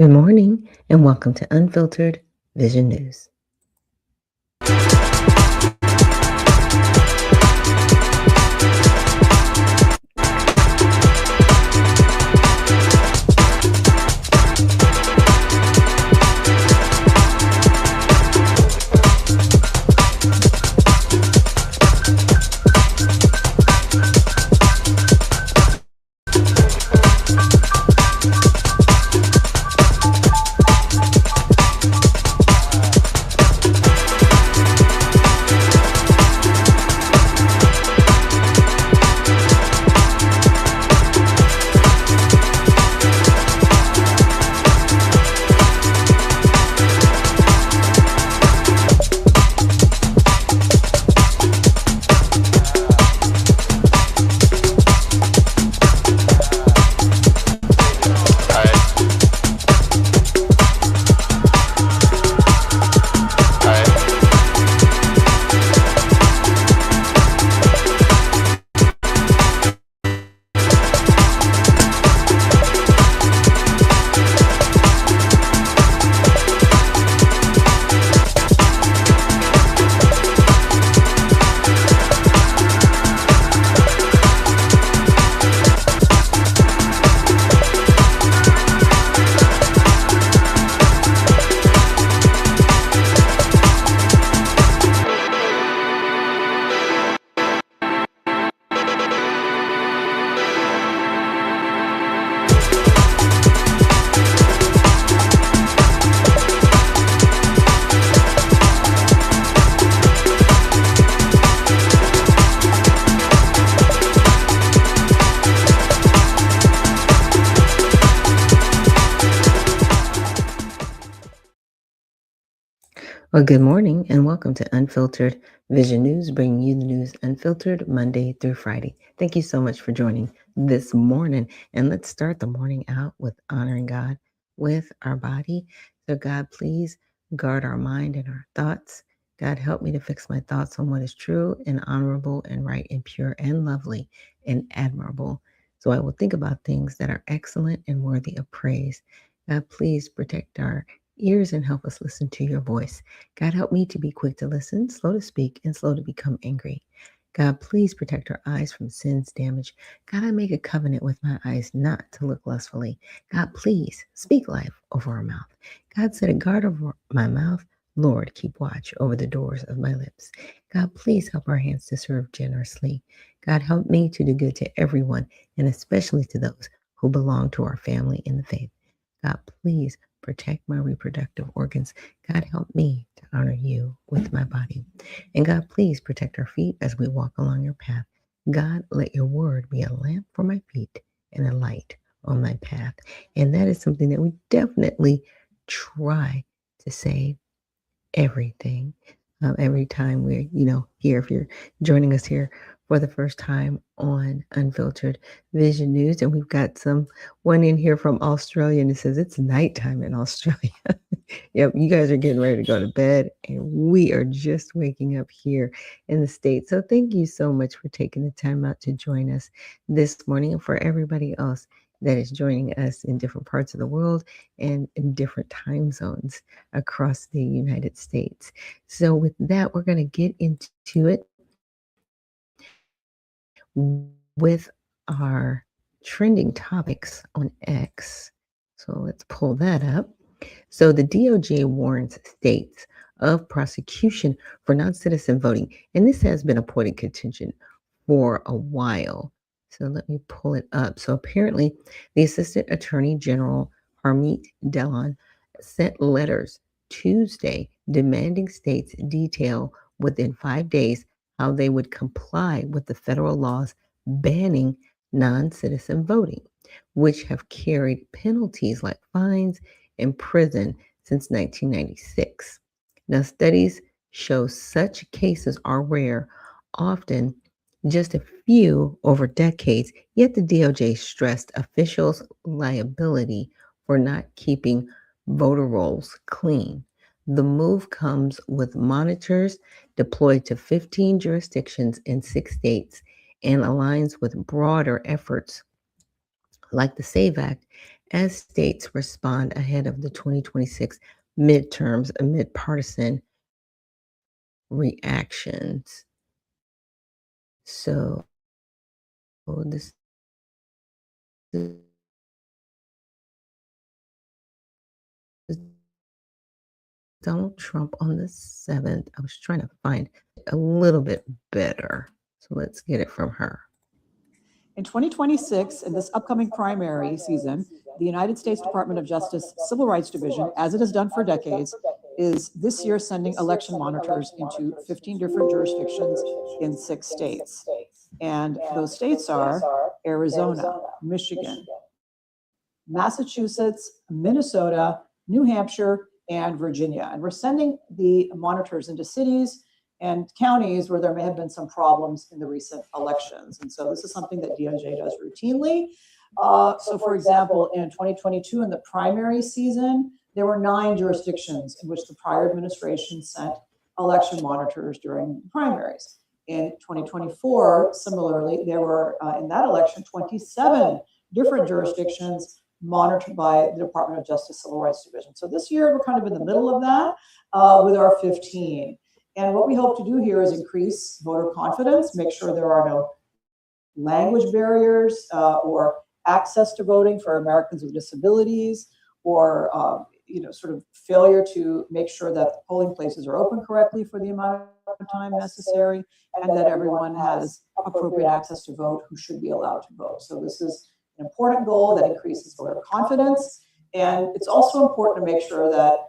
Good morning and welcome to Unfiltered Vision News. Well, good morning and welcome to Unfiltered Vision News, bringing you the news unfiltered Monday through Friday. Thank you so much for joining this morning. And let's start the morning out with honoring God with our body. So, God, please guard our mind and our thoughts. God, help me to fix my thoughts on what is true and honorable and right and pure and lovely and admirable. So I will think about things that are excellent and worthy of praise. God, please protect our ears and help us listen to your voice. God, help me to be quick to listen, slow to speak, and slow to become angry. God, please protect our eyes from sin's damage. God, I make a covenant with my eyes not to look lustfully. God, please speak life over our mouth. God, set a guard over my mouth. Lord, keep watch over the doors of my lips. God, please help our hands to serve generously. God, help me to do good to everyone, and especially to those who belong to our family in the faith. God, please protect my reproductive organs. God, help me to honor you with my body. And God, please protect our feet as we walk along your path. God, let your word be a lamp for my feet and a light on my path. And that is something that we definitely try to say everything. Every time we're, here, if you're joining us here for the first time on Unfiltered Vision News, and we've got one in here from Australia, and it says it's nighttime in Australia. Yep, you guys are getting ready to go to bed, and we are just waking up here in the States. So thank you so much for taking the time out to join us this morning, and for everybody else that is joining us in different parts of the world and in different time zones across the United States. So with that, we're going to get into it with our trending topics on X. So let's pull that up. So the DOJ warns states of prosecution for non-citizen voting, and this has been a point of contention for a while. So let me pull it up. So apparently, the Assistant Attorney General Harmeet Dillon sent letters Tuesday demanding states detail within 5 days how they would comply with the federal laws banning non-citizen voting, which have carried penalties like fines and prison since 1996. Now, studies show such cases are rare, often just a few over decades, yet the DOJ stressed officials' liability for not keeping voter rolls clean. The move comes with monitors deployed to 15 jurisdictions in 6 states and aligns with broader efforts like the SAVE Act as states respond ahead of the 2026 midterms amid partisan reactions. So this is Donald Trump on the 7th. I was trying to find a little bit better. So let's get it from her. In 2026, in this upcoming primary season, the United States Department of Justice Civil Rights Division, as it has done for decades, is this year sending election monitors into 15 different jurisdictions in 6 states. And those states are Arizona, Michigan, Massachusetts, Minnesota, New Hampshire, and Virginia. And we're sending the monitors into cities and counties where there may have been some problems in the recent elections. And so this is something that DOJ does routinely. So for example, in 2022, in the primary season, there were 9 jurisdictions in which the prior administration sent election monitors during primaries. In 2024, similarly, there were in that election 27 different jurisdictions monitored by the Department of Justice Civil Rights Division. So this year, we're kind of in the middle of that with our 15. And what we hope to do here is increase voter confidence, make sure there are no language barriers or access to voting for Americans with disabilities, or sort of failure to make sure that polling places are open correctly for the amount of time necessary, and that everyone has appropriate access to vote who should be allowed to vote. So this is an important goal that increases voter confidence. And it's also important to make sure that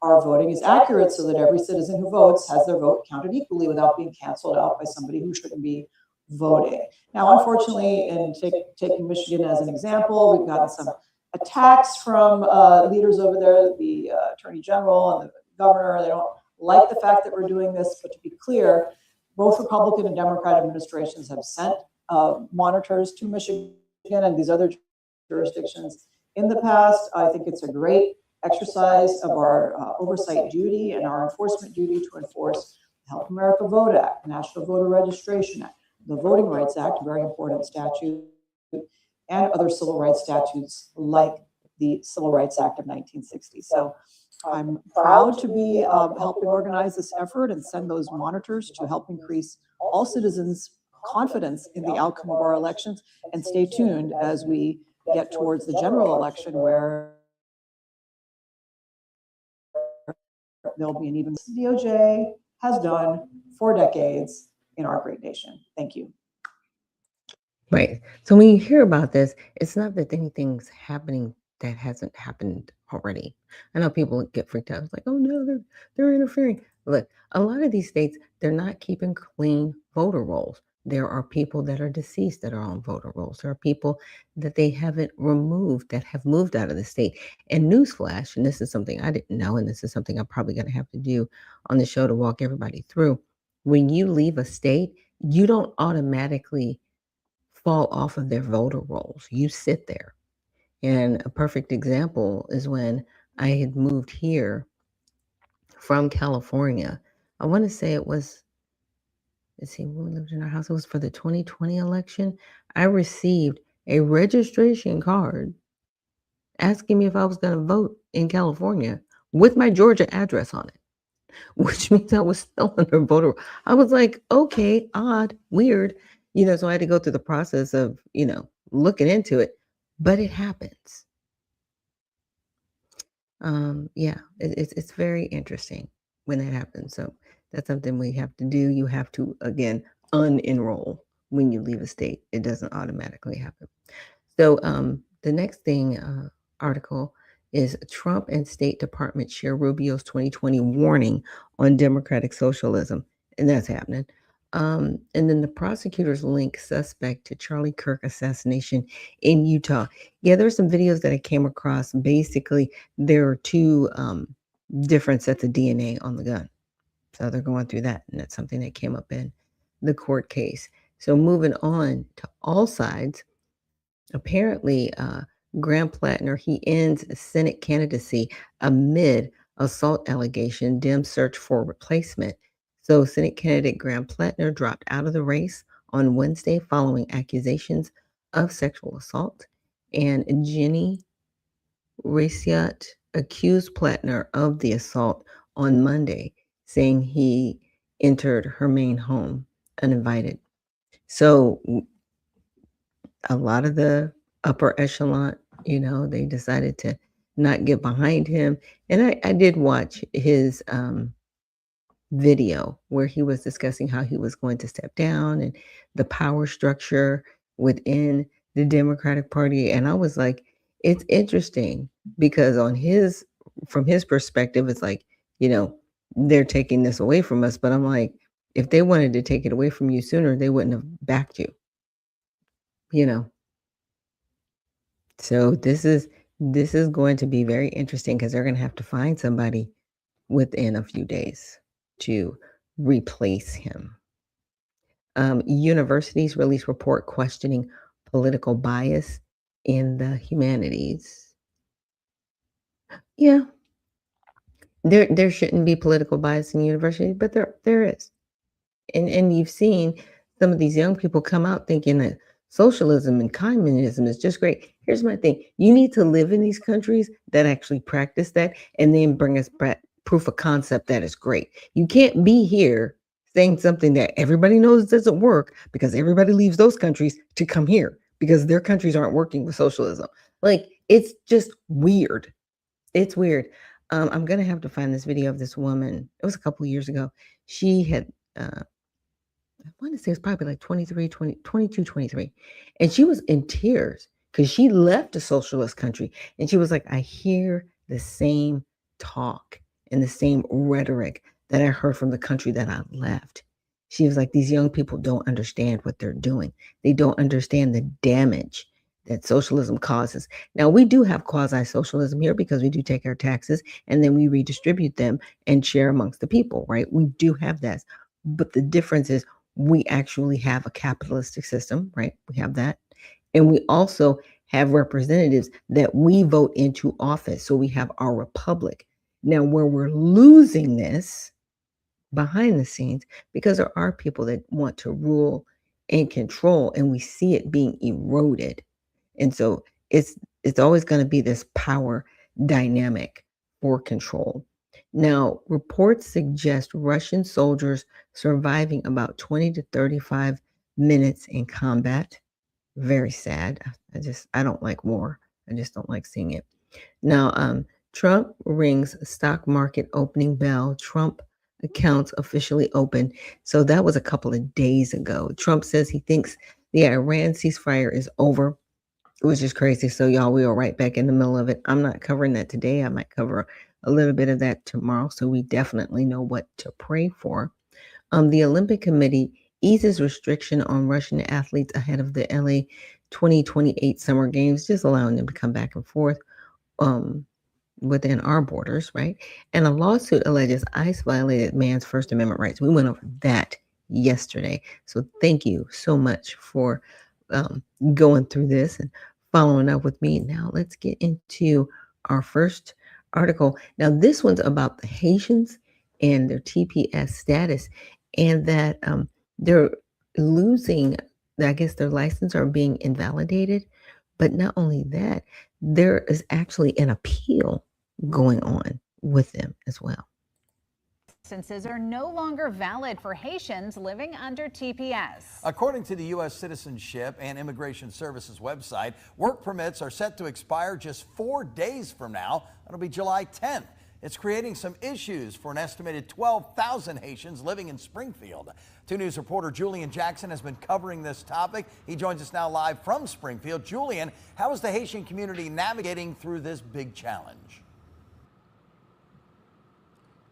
our voting is accurate so that every citizen who votes has their vote counted equally without being canceled out by somebody who shouldn't be voting. Now, unfortunately, in taking Michigan as an example, we've gotten some attacks from leaders over there, the Attorney General and the governor. They don't like the fact that we're doing this, but to be clear, both Republican and Democrat administrations have sent monitors to Michigan and these other jurisdictions in the past. I think it's a great exercise of our oversight duty and our enforcement duty to enforce the Help America Vote Act, the National Voter Registration Act, the Voting Rights Act, a very important statute, and other civil rights statutes like the Civil Rights Act of 1960. So I'm proud to be helping organize this effort and send those monitors to help increase all citizens' confidence in the outcome of our elections. And stay tuned as we get towards the general election, where there'll be an even DOJ has done for decades in our great nation. Thank you. Right. So when you hear about this, it's not that anything's happening that hasn't happened already. I know people get freaked out. It's like, oh no, they're interfering. Look, a lot of these states, they're not keeping clean voter rolls. There are people that are deceased that are on voter rolls. There are people that they haven't removed that have moved out of the state. And newsflash, and this is something I didn't know, and this is something I'm probably going to have to do on the show to walk everybody through. When you leave a state, you don't automatically fall off of their voter rolls. You sit there. And a perfect example is when I had moved here from California. I want to say it was, let's see, when we lived in our house, it was for the 2020 election. I received a registration card asking me if I was going to vote in California with my Georgia address on it, which means I was still under voter. I was like, okay, odd, weird, so I had to go through the process of, looking into it, but it happens. Yeah, it's very interesting when that happens. So that's something we have to do. You have to, again, unenroll when you leave a state. It doesn't automatically happen. So the next thing article is Trump and State Department share Rubio's 2020 warning on democratic socialism, and that's happening. And then the prosecutors link suspect to Charlie Kirk assassination in Utah. Yeah, there's some videos that I came across. Basically, there are two different sets of DNA on the gun. So they're going through that, and that's something that came up in the court case. So moving on to all sides, apparently Graham Plattner, he ends Senate candidacy amid assault allegation, Dem search for replacement. So Senate candidate Graham Plattner dropped out of the race on Wednesday following accusations of sexual assault. And Jenny Raciot accused Plattner of the assault on Monday, saying he entered her main home uninvited. So a lot of the upper echelon, they decided to not get behind him. And I did watch his video where he was discussing how he was going to step down and the power structure within the Democratic Party. And I was like, it's interesting because from his perspective, it's like, you know, they're taking this away from us. But I'm like, if they wanted to take it away from you sooner, they wouldn't have backed you, you know. So this is going to be very interesting because they're going to have to find somebody within a few days to replace him. Universities release report questioning political bias in the humanities. Yeah, there shouldn't be political bias in universities, but there is. And you've seen some of these young people come out thinking that socialism and communism is just great. Here's my thing: you need to live in these countries that actually practice that, and then bring us back proof of concept that is great. You can't be here saying something that everybody knows doesn't work because everybody leaves those countries to come here because their countries aren't working with socialism. Like, it's just weird. It's weird. I'm gonna have to find this video of this woman. It was a couple years ago. She had I want to say it's probably like 23, 20, 22, 23. And she was in tears because she left a socialist country. And she was like, I hear the same talk and the same rhetoric that I heard from the country that I left. She was like, these young people don't understand what they're doing. They don't understand the damage that socialism causes. Now, we do have quasi socialism here because we do take our taxes and then we redistribute them and share amongst the people, right? We do have that. But the difference is we actually have a capitalistic system, right? We have that. And we also have representatives that we vote into office. So we have our republic. Now, where we're losing this behind the scenes, because there are people that want to rule and control, and we see it being eroded. And so it's always going to be this power dynamic for control. Now, reports suggest Russian soldiers surviving about 20 to 35 minutes in combat. Very sad. I don't like war. I just don't like seeing it. Now, Trump rings stock market opening bell. Trump accounts officially open. So that was a couple of days ago. Trump says he thinks the Iran ceasefire is over, which is crazy. So y'all, we are right back in the middle of it. I'm not covering that today. I might cover a little bit of that tomorrow. So we definitely know what to pray for. The Olympic Committee eases restriction on Russian athletes ahead of the LA 2028 Summer Games, just allowing them to come back and forth within our borders, right? And a lawsuit alleges ICE violated man's First Amendment rights. We went over that yesterday. So thank you so much for going through this and following up with me. Now let's get into our first article. Now this one's about the Haitians and their TPS status, and that they're losing, I guess their license are being invalidated. But not only that, there is actually an appeal going on with them as well. Licenses are no longer valid for Haitians living under TPS. According to the U.S. Citizenship and Immigration Services website, work permits are set to expire just 4 days from now. That'll be July 10th. It's creating some issues for an estimated 12,000 Haitians living in Springfield. 2 News reporter Julian Jackson has been covering this topic. He joins us now live from Springfield. Julian, how is the Haitian community navigating through this big challenge?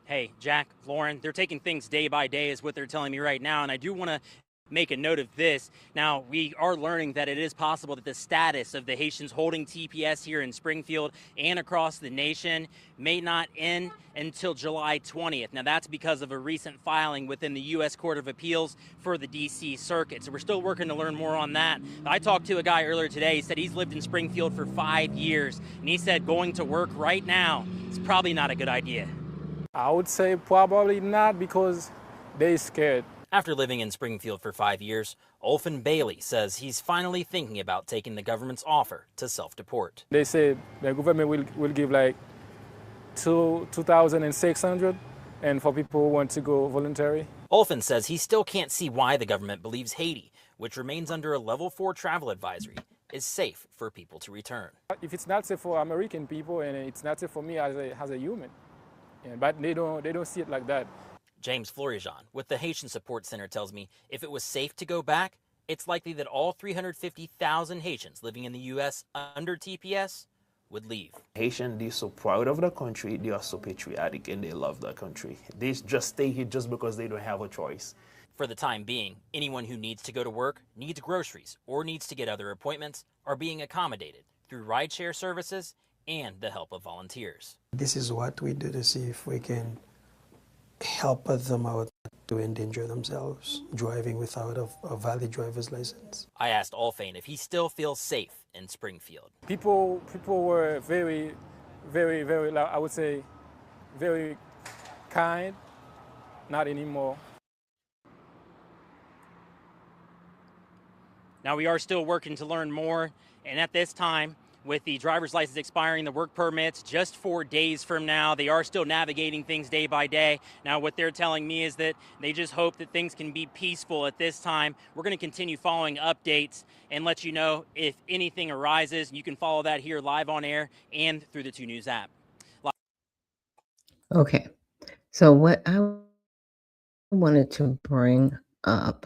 Hey, Jack, Lauren, they're taking things day by day is what they're telling me right now. And I do want to make a note of this. Now, we are learning that it is possible that the status of the Haitians holding TPS here in Springfield and across the nation may not end until July 20th. Now, that's because of a recent filing within the U.S. Court of Appeals for the D.C. Circuit. So we're still working to learn more on that. I talked to a guy earlier today. He said he's lived in Springfield for 5 years. And he said going to work right now is probably not a good idea. I would say probably not because they're scared. After living in Springfield for 5 years, Olfen Bailey says he's finally thinking about taking the government's offer to self-deport. They say the government will give like 2,600, and for people who want to go voluntary. Olfen says he still can't see why the government believes Haiti, which remains under a level 4 travel advisory, is safe for people to return. If it's not safe for American people, and it's not safe for me as a human, but they don't see it like that. James Florijean with the Haitian Support Center tells me if it was safe to go back, it's likely that all 350,000 Haitians living in the U.S. under TPS would leave. Haitians, they're so proud of the country, they are so patriotic, and they love the country. They just stay here just because they don't have a choice. For the time being, anyone who needs to go to work, needs groceries, or needs to get other appointments are being accommodated through rideshare services and the help of volunteers. This is what we do to see if we can help them out to endanger themselves, driving without a valid driver's license. I asked Olfen if he still feels safe in Springfield. People were very, very, very, I would say, very kind. Not anymore. Now we are still working to learn more, and at this time, with the driver's license expiring, the work permits just 4 days from now, they are still navigating things day by day. Now what they're telling me is that they just hope that things can be peaceful at this time. We're going to continue following updates and let you know if anything arises. You can follow that here live on air and through the 2 News app. Okay, so what I wanted to bring up,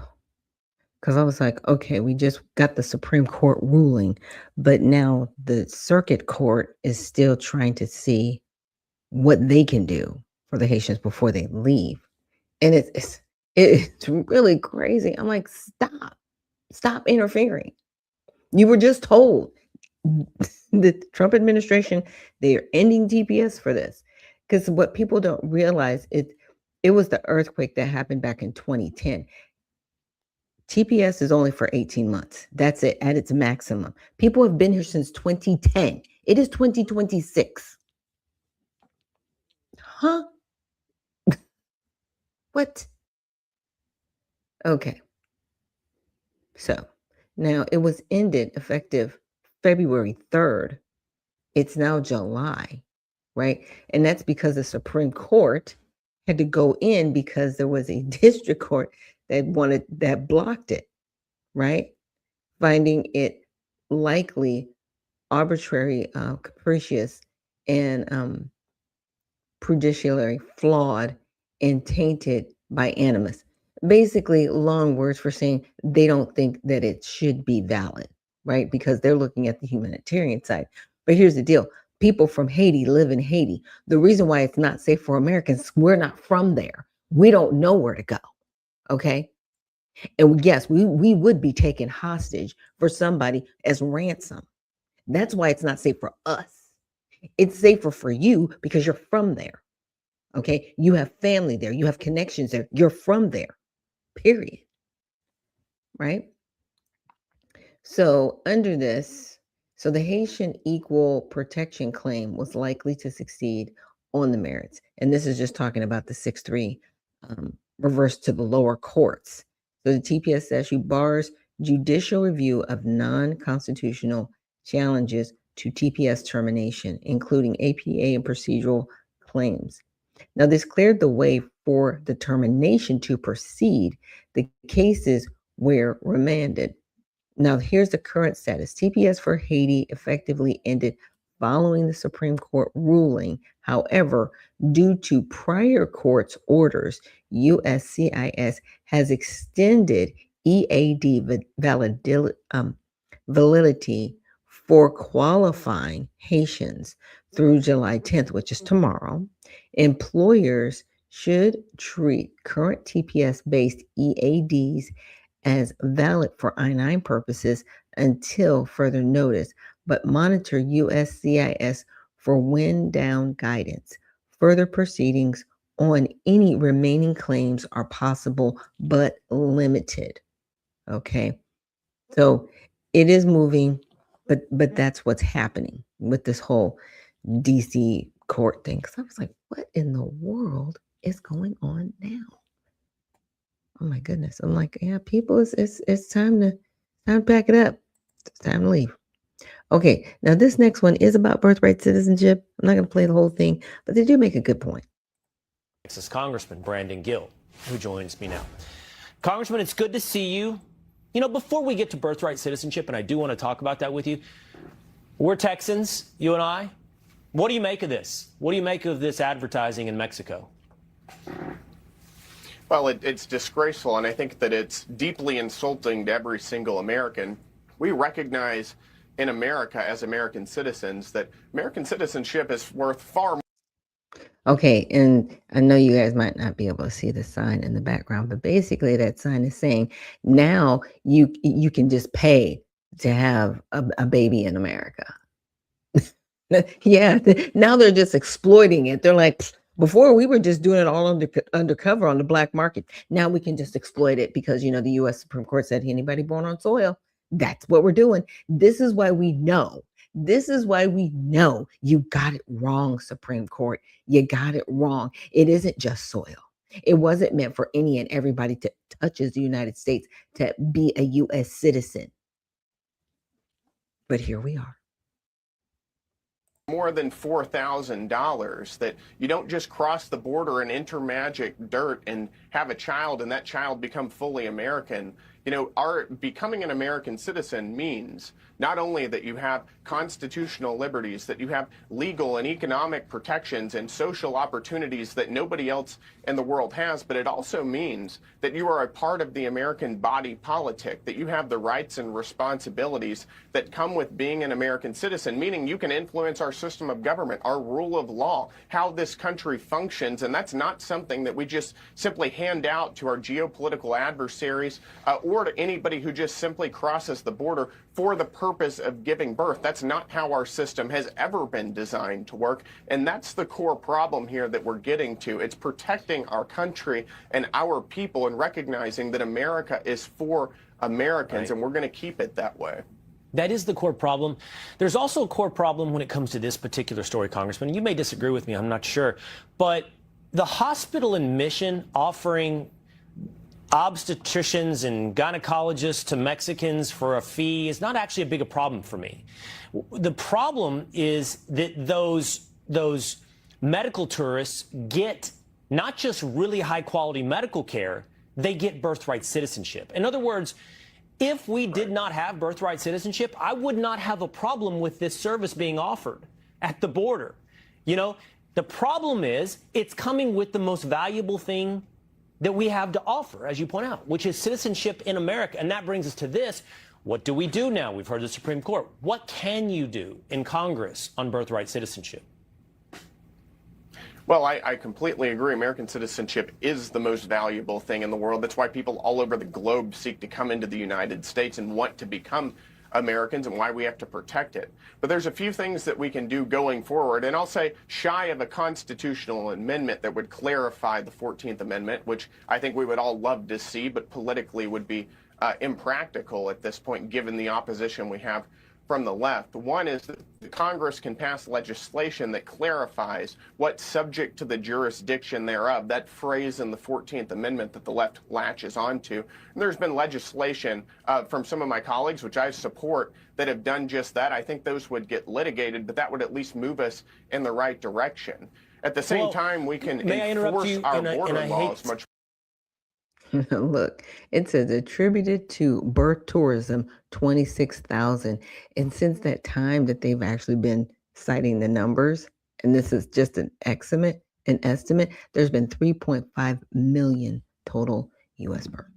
because I was like, okay, we just got the Supreme Court ruling, but now the circuit court is still trying to see what they can do for the Haitians before they leave. And it's really crazy. I'm like, stop interfering. You were just told the Trump administration, they are ending TPS for this. Because what people don't realize, it was the earthquake that happened back in 2010. TPS is only for 18 months. That's it, at its maximum. People have been here since 2010. It is 2026. Huh? What? Okay. So now it was ended effective February 3rd. It's now July, right? And that's because the Supreme Court had to go in because there was a district court that blocked it, right? Finding it likely arbitrary, capricious, and prejudicially flawed and tainted by animus. Basically, long words for saying they don't think that it should be valid, right? Because they're looking at the humanitarian side. But here's the deal. People from Haiti live in Haiti. The reason why it's not safe for Americans, we're not from there. We don't know where to go. Okay. And yes, we would be taken hostage for somebody as ransom. That's why it's not safe for us. It's safer for you because you're from there. Okay. You have family there. You have connections there. You're from there. Period. Right. So under this, so the Haitian equal protection claim was likely to succeed on the merits. And this is just talking about the 6-3 reversed to the lower courts. So the TPS statute bars judicial review of non-constitutional challenges to TPS termination, including APA and procedural claims. Now, this cleared the way for the termination to proceed. The cases were remanded. Now, here's the current status. TPS for Haiti effectively ended following the Supreme Court ruling. However, due to prior court's orders, USCIS has extended EAD validity for qualifying Haitians through July 10th, which is tomorrow. Employers should treat current TPS-based EADs as valid for I-9 purposes until further notice, but monitor USCIS for wind down guidance. Further proceedings on any remaining claims are possible, but limited. Okay, so it is moving, but that's what's happening with this whole DC court thing. Because I was like, what in the world is going on now? Oh my goodness. I'm like, yeah, people, it's time to pack it up. It's time to leave. Okay, now this next one is about birthright citizenship. I'm not going to play the whole thing, but they do make a good point. Texas Congressman Brandon Gill, who joins me now. Congressman, it's good to see you. You know, before we get to birthright citizenship, and I do want to talk about that with you, we're Texans, you and I. What do you make of this? What do you make of this advertising in Mexico? Well, it's disgraceful, and I think that it's deeply insulting to every single American. We recognize in America as American citizens that American citizenship is worth far more. Okay, and I know you guys might not be able to see the sign in the background, but basically that sign is saying now you can just pay to have a baby in America. Yeah, now they're just exploiting it. They're like, before we were just doing it all undercover on the black market. Now we can just exploit it because, you know, the U.S. Supreme Court said anybody born on soil, that's what we're doing. This is why we know. This is why we know you got it wrong, Supreme Court. You got it wrong. It isn't just soil. It wasn't meant for any and everybody to touches the United States to be a U.S. citizen. But here we are. More than $4,000, that you don't just cross the border and enter magic dirt and have a child and that child become fully American. You know, our becoming an American citizen means not only that you have constitutional liberties, that you have legal and economic protections and social opportunities that nobody else in the world has, but it also means that you are a part of the American body politic, that you have the rights and responsibilities that come with being an American citizen, meaning you can influence our system of government, our rule of law, how this country functions, and that's not something that we just simply hand out to our geopolitical adversaries or to anybody who just simply crosses the border for the purpose of giving birth. That's not how our system has ever been designed to work, and that's the core problem here that we're getting to. It's protecting our country and our people and recognizing that America is for Americans, and we're going to keep it that way. That is the core problem. There's also a core problem when it comes to this particular story, Congressman. You may disagree with me, I'm not sure. But the hospital in Mission offering obstetricians and gynecologists to Mexicans for a fee is not actually a big a problem for me. The problem is that those medical tourists get not just really high quality medical care, they get birthright citizenship. In other words, if we did not have birthright citizenship, I would not have a problem with this service being offered at the border. You know, the problem is it's coming with the most valuable thing that we have to offer, as you point out, which is citizenship in America. And that brings us to this. What do we do now? We've heard the Supreme Court. What can you do in Congress on birthright citizenship? Well, I completely agree. American citizenship is the most valuable thing in the world. That's why people all over the globe seek to come into the United States and want to become Americans, and why we have to protect it. But there's a few things that we can do going forward, and I'll say shy of a constitutional amendment that would clarify the 14th Amendment, which I think we would all love to see, but politically would be impractical at this point, given the opposition we have from the left. One is that Congress can pass legislation that clarifies what's subject to the jurisdiction thereof, that phrase in the 14th Amendment that the left latches onto. And there's been legislation from some of my colleagues, which I support, that have done just that. I think those would get litigated, but that would at least move us in the right direction. At the same time, we can enforce our border laws much. Look, it says attributed to birth tourism, 26,000. And since that time that they've actually been citing the numbers, and this is just an estimate, there's been 3.5 million total U.S. births.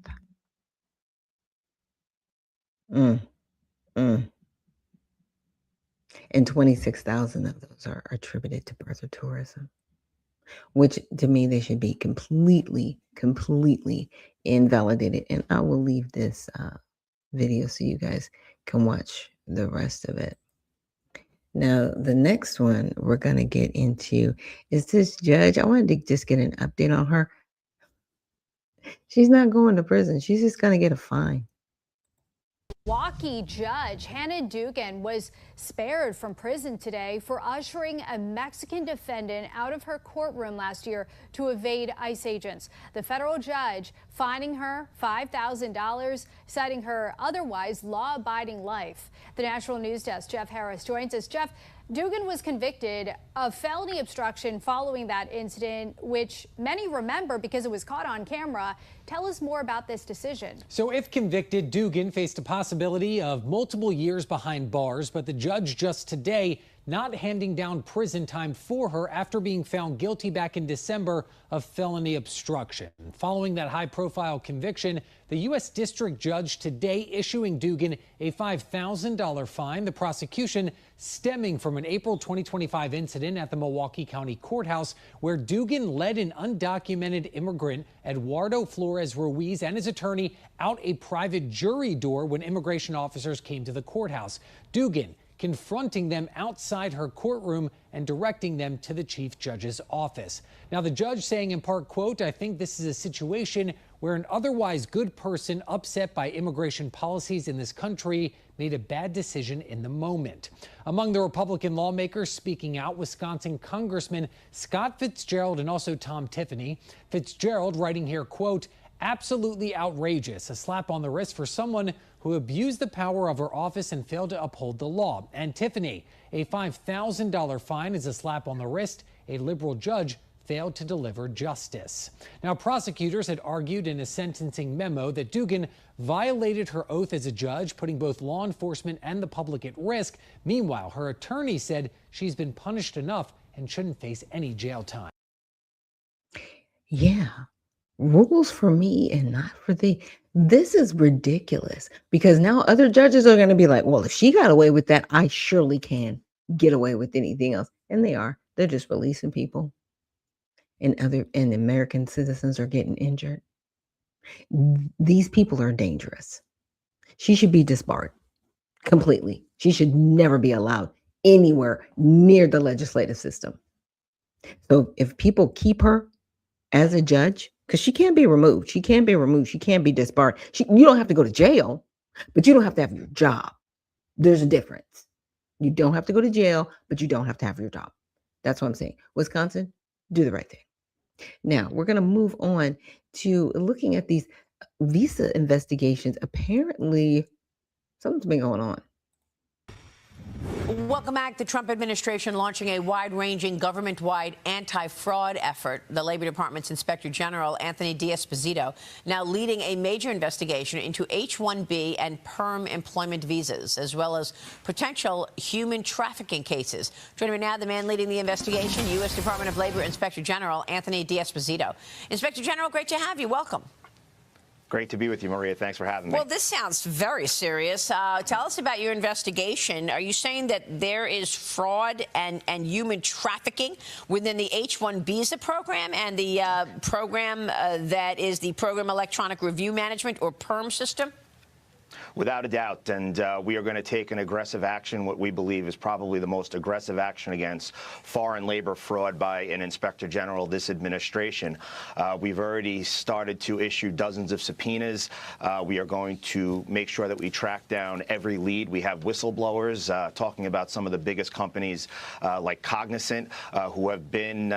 And 26,000 of those are attributed to birth or tourism, which to me, they should be completely invalidated. And I will leave this video so you guys can watch the rest of it. Now, the next one we're going to get into is this judge. I wanted to just get an update on her. She's not going to prison. She's just going to get a fine. Milwaukee judge Hannah Dugan was spared from prison today for ushering a Mexican defendant out of her courtroom last year to evade ICE agents. The federal judge fining her $5,000, citing her otherwise law-abiding life. The National News Desk, Jeff Harris, joins us. Jeff, Dugan was convicted of felony obstruction following that incident, which many remember because it was caught on camera. Tell us more about this decision. So if convicted, Dugan faced a possibility of multiple years behind bars, but the judge just today not handing down prison time for her after being found guilty back in December of felony obstruction. Following that high-profile conviction, the U.S. District Judge today issuing Dugan a $5,000 fine, the prosecution stemming from an April 2025 incident at the Milwaukee County Courthouse where Dugan led an undocumented immigrant, Eduardo Flores Ruiz, and his attorney out a private jury door when immigration officers came to the courthouse. Dugan confronting them outside her courtroom and directing them to the chief judge's office. Now, the judge saying in part, quote, "I think this is a situation where an otherwise good person upset by immigration policies in this country made a bad decision in the moment." Among the Republican lawmakers speaking out, Wisconsin Congressman Scott Fitzgerald and also Tom Tiffany. Fitzgerald writing here, quote, "Absolutely outrageous, a slap on the wrist for someone who abused the power of her office and failed to uphold the law." And Tiffany, a $5,000 fine is a slap on the wrist. A liberal judge failed to deliver justice. Now, prosecutors had argued in a sentencing memo that Dugan violated her oath as a judge, putting both law enforcement and the public at risk. Meanwhile, her attorney said she's been punished enough and shouldn't face any jail time. Yeah. Rules for me and not for thee. This is ridiculous because now other judges are going to be like, well, if she got away with that, I surely can get away with anything else. And they are. They're just releasing people. And American citizens are getting injured. These people are dangerous. She should be disbarred completely. She should never be allowed anywhere near the legislative system. So if people keep her as a judge, because she can't be removed. She can't be removed. She can't be disbarred. You don't have to go to jail, but you don't have to have your job. There's a difference. You don't have to go to jail, but you don't have to have your job. That's what I'm saying. Wisconsin, do the right thing. Now, we're going to move on to looking at these visa investigations. Apparently, something's been going on. Welcome back. The Trump administration launching a wide-ranging government-wide anti-fraud effort. The Labor Department's Inspector General, Anthony D'Esposito, now leading a major investigation into H-1B and perm employment visas, as well as potential human trafficking cases. Joining me now, the man leading the investigation, U.S. Department of Labor Inspector General, Anthony D'Esposito. Inspector General, great to have you. Welcome. Great to be with you, Maria. Thanks for having me. Well, this sounds very serious. Tell us about your investigation. Are you saying that there is fraud and human trafficking within the H-1 visa program and the program that is the Program Electronic Review Management, or PERM system? Without a doubt, and we are going to take an aggressive action, what we believe is probably the most aggressive action against foreign labor fraud by an inspector general this administration. We've already started to issue dozens of subpoenas. We are going to make sure that we track down every lead. We have whistleblowers talking about some of the biggest companies like Cognizant, who have been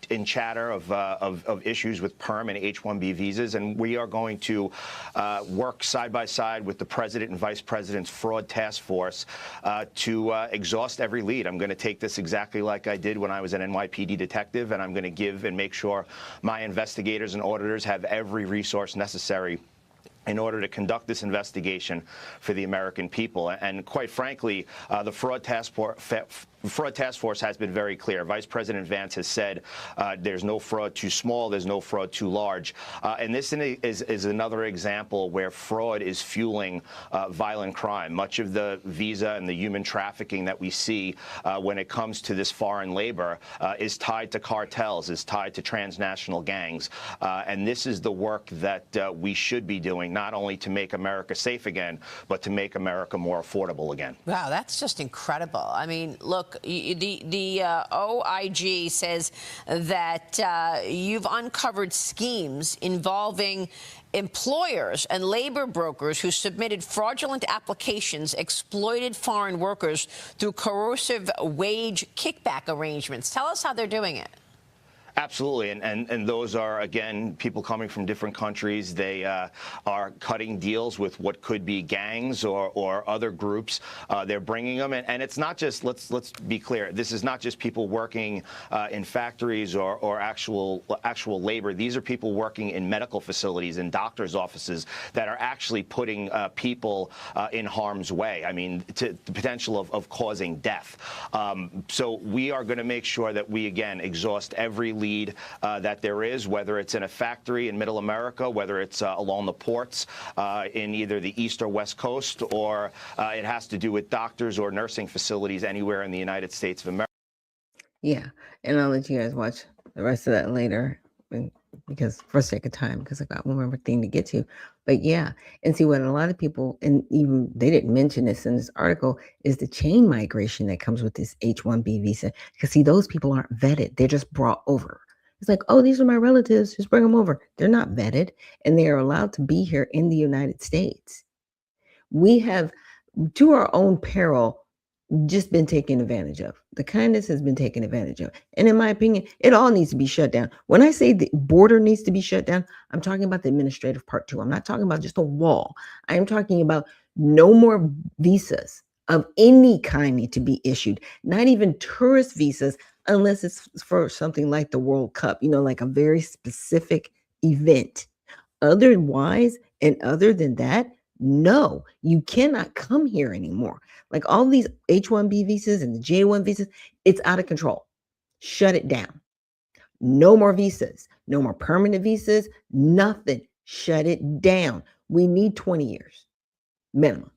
in chatter of issues with PERM and H-1B visas, and we are going to work side by side with the president and vice president's fraud task force to exhaust every lead. I'm going to take this exactly like I did when I was an NYPD detective, and I'm going to give and make sure my investigators and auditors have every resource necessary in order to conduct this investigation for the American people. And quite frankly, the fraud task force has been very clear. Vice President Vance has said there's no fraud too small, there's no fraud too large. And this is another example where fraud is fueling violent crime. Much of the visa and the human trafficking that we see when it comes to this foreign labor is tied to cartels, is tied to transnational gangs. And this is the work that we should be doing, not only to make America safe again, but to make America more affordable again. Wow, that's just incredible. I mean, look, the OIG says that you've uncovered schemes involving Employers and labor brokers who submitted fraudulent applications exploited foreign workers through coercive wage kickback arrangements. Tell us how they're doing it. Absolutely, and those are, again, people coming from different countries. They are cutting deals with what could be gangs or other groups. They're bringing them, and it's not just, let's be clear, this is not just people working in factories or actual labor. These are people working in medical facilities and doctors' offices that are actually putting people in harm's way. I mean, to the potential of causing death. So we are going to make sure that we, again, exhaust every lead that there is, whether it's in a factory in Middle America, whether it's along the ports in either the East or West Coast, or it has to do with doctors or nursing facilities anywhere in the United States of America. Yeah, and I'll let you guys watch the rest of that later, because for sake of time, because I got one more thing to get to. But yeah, and see what a lot of people, and even they didn't mention this in this article, is the chain migration that comes with this H-1B visa. Because see, those people aren't vetted; they're just brought over. It's like, oh, these are my relatives, just bring them over. They're not vetted, and they are allowed to be here in the United States. We have, to our own peril, just been taken advantage of. The kindness has been taken advantage of. And in my opinion, it all needs to be shut down. When I say the border needs to be shut down, I'm talking about the administrative part too. I'm not talking about just a wall. I am talking about no more visas of any kind need to be issued, not even tourist visas, unless it's for something like the World Cup, like a very specific event. Otherwise, and other than that, no, you cannot come here anymore. Like all these H-1B visas and the J-1 visas, it's out of control. Shut it down. No more visas, no more permanent visas, nothing. Shut it down. We need 20 years minimum.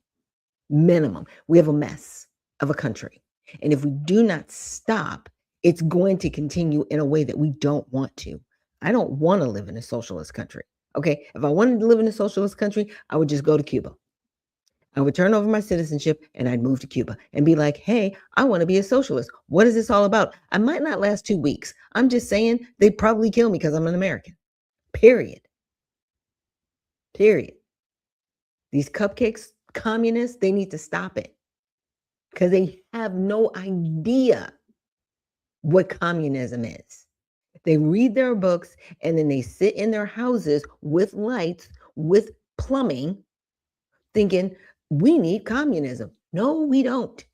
We have a mess of a country. And if we do not stop, it's going to continue in a way that we don't want to. I don't want to live in a socialist country. Okay, if I wanted to live in a socialist country, I would just go to Cuba. I would turn over my citizenship and I'd move to Cuba and be like, hey, I want to be a socialist. What is this all about? I might not last 2 weeks. I'm just saying they'd probably kill me because I'm an American. Period. These cupcakes, communists, they need to stop it because they have no idea what communism is. They read their books and then they sit in their houses with lights, with plumbing, thinking we need communism. No, we don't.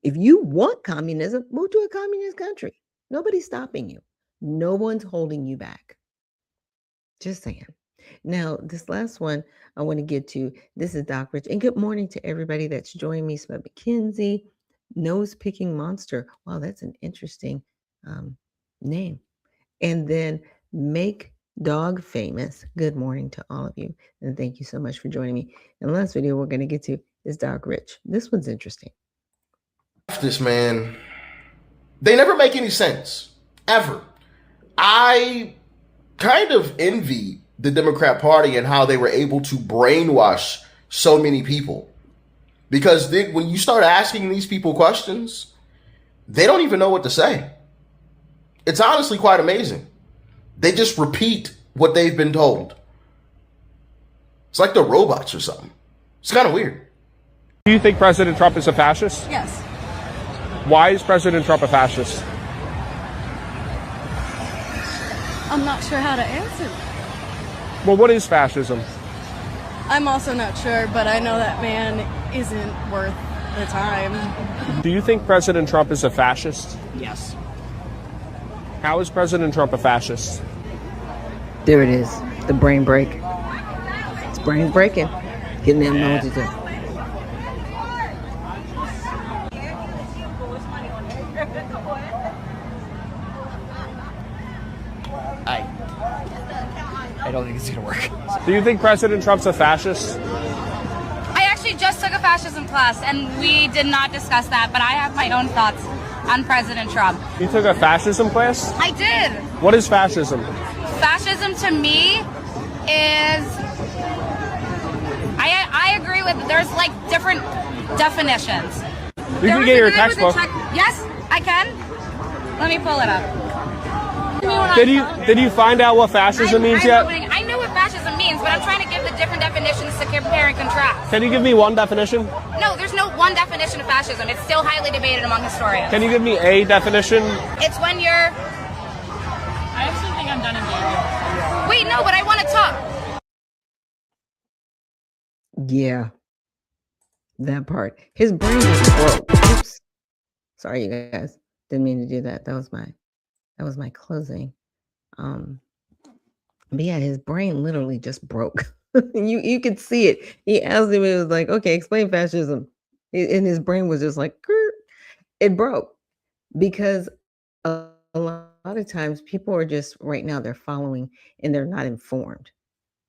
If you want communism, move to a communist country. Nobody's stopping you. No one's holding you back. Just saying. Now, this last one I want to get to, this is Doc Rich. And good morning to everybody that's joining me. Smith McKenzie, Nose Picking Monster. Wow, that's an interesting name. And then Make Dog Famous. Good morning to all of you. And thank you so much for joining me. And the last video we're going to get to is Doc Rich. This one's interesting. This man, they never make any sense, ever. I kind of envy the Democrat Party and how they were able to brainwash so many people. Because when you start asking these people questions, they don't even know what to say. It's honestly quite amazing. They just repeat what they've been told. It's like they're robots or something. It's kind of weird. Do you think President Trump is a fascist? Yes. Why is President Trump a fascist? I'm not sure how to answer. Well, what is fascism? I'm also not sure, but I know that man isn't worth the time. Do you think President Trump is a fascist? Yes. How is President Trump a fascist? There it is. The brain break. His brain's breaking. Getting them know what to do. I don't think it's going to work. Do you think President Trump's a fascist? I actually just took a fascism class, and we did not discuss that, but I have my own thoughts on President Trump. You took a fascism class? I did. What is fascism? Fascism to me is, I agree with, there's like different definitions. You can get your textbook. Yes, I can. Let me pull it up. Did you find out what fascism means yet? I know what fascism means, but to compare and contrast. Can you give me one definition? No, there's no one definition of fascism. It's still highly debated among historians. Can you give me a definition? It's when you're... I actually think I'm done engaging. Wait, no, but I want to talk. Yeah, that part. His brain was broke. Oops. Sorry, you guys. Didn't mean to do that. That was my closing. But yeah, his brain literally just broke. You could see it. He asked him, it was like, okay, explain fascism. And his brain was just like, "Grr." It broke. Because a lot of times people are just right now, they're following and they're not informed,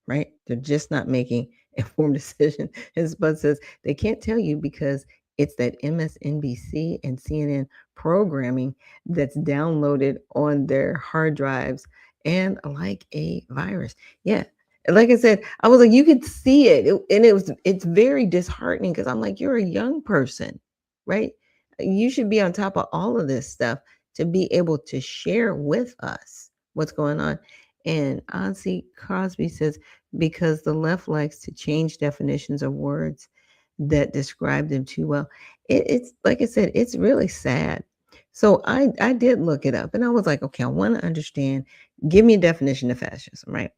right? They're just not making informed decisions. And Spud says they can't tell you because it's that MSNBC and CNN programming that's downloaded on their hard drives and like a virus. Yeah. Like I said, I was like, you could see it. It's very disheartening because I'm like, you're a young person, right? You should be on top of all of this stuff to be able to share with us what's going on. And Ozzy Crosby says, because the left likes to change definitions of words that describe them too well. It's like I said, it's really sad. So I did look it up and I was like, okay, I want to understand. Give me a definition of fascism, right?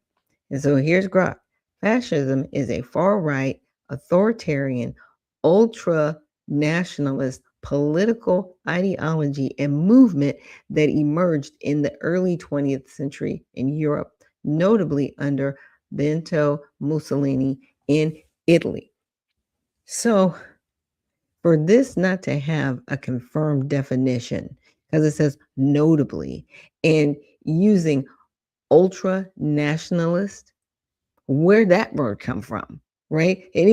And so here's Grok. Fascism is a far-right, authoritarian, ultra-nationalist political ideology and movement that emerged in the early 20th century in Europe, notably under Benito Mussolini in Italy. So for this not to have a confirmed definition, because it says notably, and using ultra-nationalist, where'd that word come from? Right? Did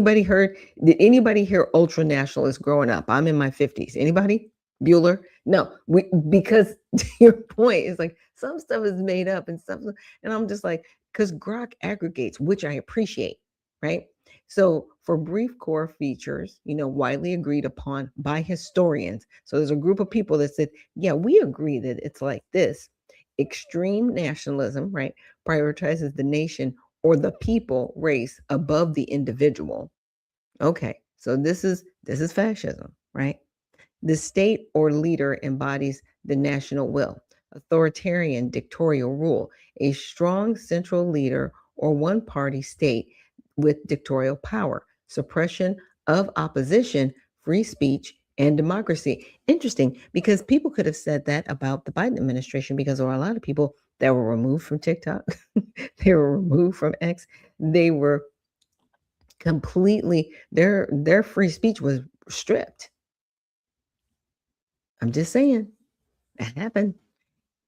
anybody hear ultra nationalist growing up? I'm in my 50s. Anybody? Bueller? No, because to your point, it's like some stuff is made up and stuff. And I'm just like, because Grok aggregates, which I appreciate, right? So for brief core features, widely agreed upon by historians. So there's a group of people that said, yeah, we agree that it's like this. Extreme nationalism, right, prioritizes the nation or the people race above the individual. Okay, so this is fascism, right? The state or leader embodies the national will, authoritarian dictatorial rule, a strong central leader or one party state with dictatorial power, suppression of opposition, free speech, and democracy. Interesting, because people could have said that about the Biden administration because there were a lot of people that were removed from TikTok. They were removed from X. They were completely, their free speech was stripped. I'm just saying, that happened.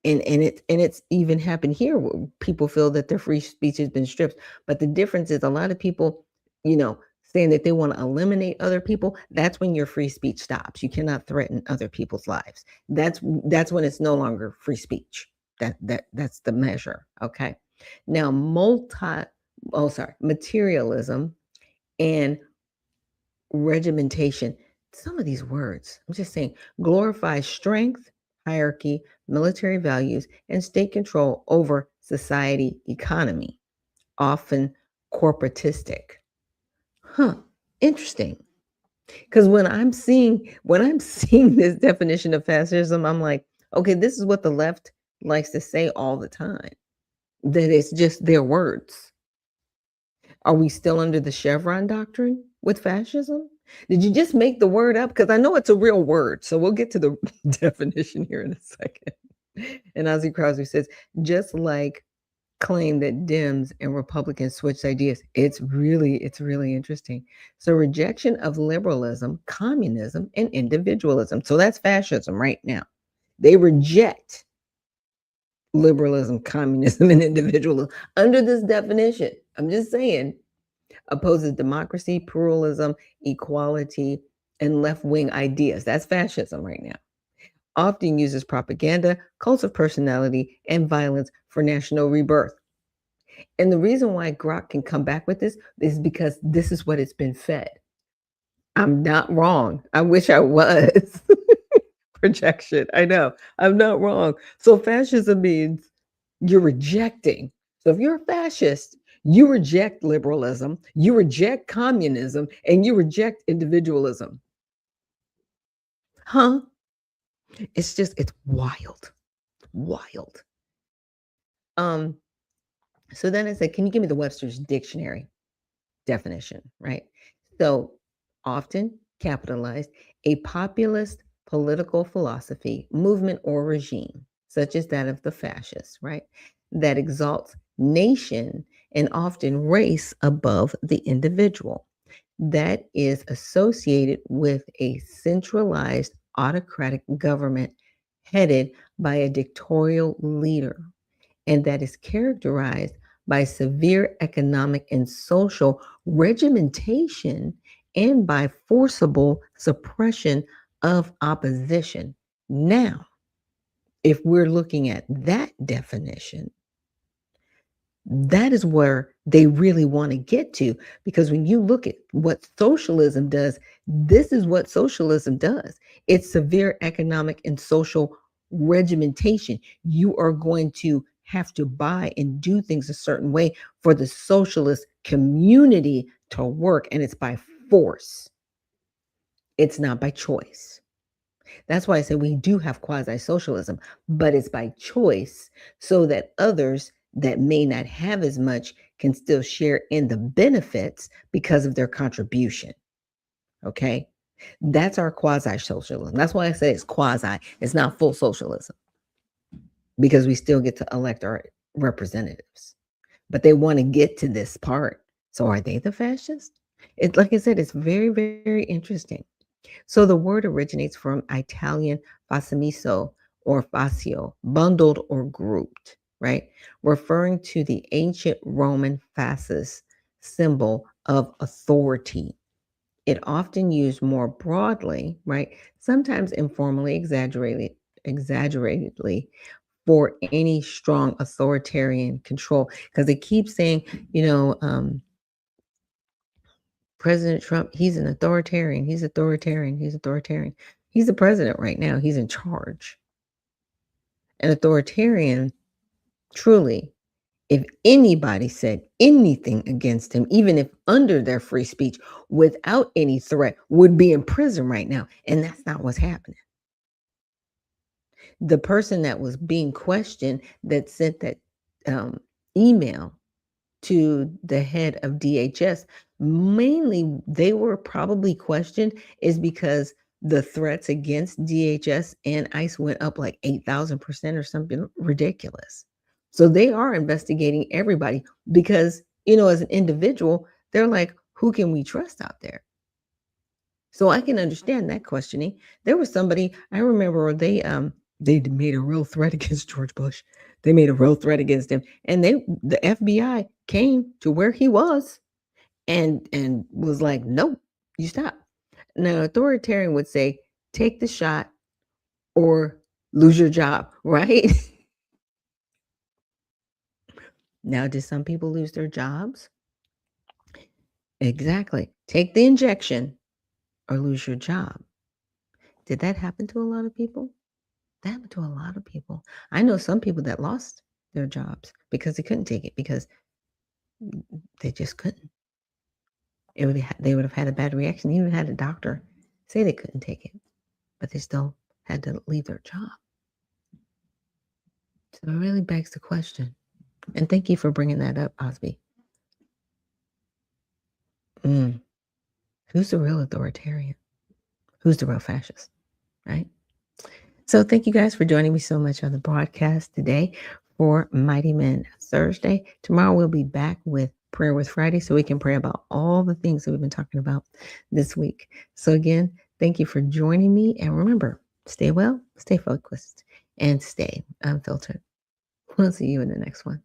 And it's even happened here where people feel that their free speech has been stripped. But the difference is a lot of people, saying that they want to eliminate other people, that's when your free speech stops. You cannot threaten other people's lives. That's when it's no longer free speech. That's the measure. Okay. Now, materialism and regimentation. Some of these words, I'm just saying, glorify strength, hierarchy, military values, and state control over society economy, often corporatistic. Interesting. Because when I'm seeing this definition of fascism, I'm like, okay, this is what the left likes to say all the time, that it's just their words. Are we still under the Chevron doctrine with fascism? Did you just make the word up? Because I know it's a real word. So we'll get to the definition here in a second. And Ozzy Crosby says, just like claim that Dems and Republicans switched ideas. It's really interesting. So rejection of liberalism, communism, and individualism. So that's fascism right now. They reject liberalism, communism, and individualism under this definition. I'm just saying, opposes democracy, pluralism, equality, and left-wing ideas. That's fascism right now. Often uses propaganda, cults of personality, and violence for national rebirth. And the reason why Grok can come back with this is because this is what it's been fed. I'm not wrong. I wish I was. Projection. I know. I'm not wrong. So fascism means you're rejecting. So if you're a fascist, You reject liberalism, you reject communism, and you reject individualism. Huh? It's wild. Wild. So then I said, can you give me the Webster's Dictionary definition, right? So often capitalized, a populist political philosophy, movement, or regime, such as that of the fascists, right? That exalts nation and often race above the individual. That is associated with a centralized autocratic government headed by a dictatorial leader, and that is characterized by severe economic and social regimentation and by forcible suppression of opposition. Now, if we're looking at that definition, that is where they really want to get to, because when you look at what socialism does, this is what socialism does. It's severe economic and social regimentation. You are going to have to buy and do things a certain way for the socialist community to work, and it's by force. It's not by choice. That's why I say we do have quasi-socialism, but it's by choice so that others that may not have as much can still share in the benefits because of their contribution. Okay? That's our quasi-socialism. That's why I say it's quasi. It's not full socialism because we still get to elect our representatives. But they want to get to this part. So are they the fascists? It's like I said, it's very, very interesting. So the word originates from Italian fascimiso or fascio, bundled or grouped, right? Referring to the ancient Roman fasces symbol of authority. It often used more broadly, right? Sometimes informally, exaggeratedly for any strong authoritarian control. Because they keep saying, President Trump, he's an authoritarian. He's authoritarian. He's authoritarian. He's the president right now. He's in charge. An authoritarian, truly, if anybody said anything against him, even if under their free speech, without any threat, would be in prison right now. And that's not what's happening. The person that was being questioned that sent that email to the head of DHS, mainly they were probably questioned is because the threats against DHS and ICE went up like 8,000% or something ridiculous. So they are investigating everybody because, as an individual, they're like, who can we trust out there? So I can understand that questioning. There was somebody, I remember they made a real threat against George Bush. They made a real threat against him. And the FBI came to where he was and was like, nope, you stop. Now, an authoritarian would say, take the shot or lose your job, right? Now, did some people lose their jobs? Exactly. Take the injection or lose your job. Did that happen to a lot of people? That happened to a lot of people. I know some people that lost their jobs because they couldn't take it, because they just couldn't. They would have had a bad reaction. Even had a doctor say they couldn't take it, but they still had to leave their job. So it really begs the question. And thank you for bringing that up, Osby. Who's the real authoritarian? Who's the real fascist, right? So thank you guys for joining me so much on the broadcast today for Mighty Men Thursday. Tomorrow we'll be back with Prayer with Friday so we can pray about all the things that we've been talking about this week. So again, thank you for joining me. And remember, stay well, stay focused, and stay unfiltered. We'll see you in the next one.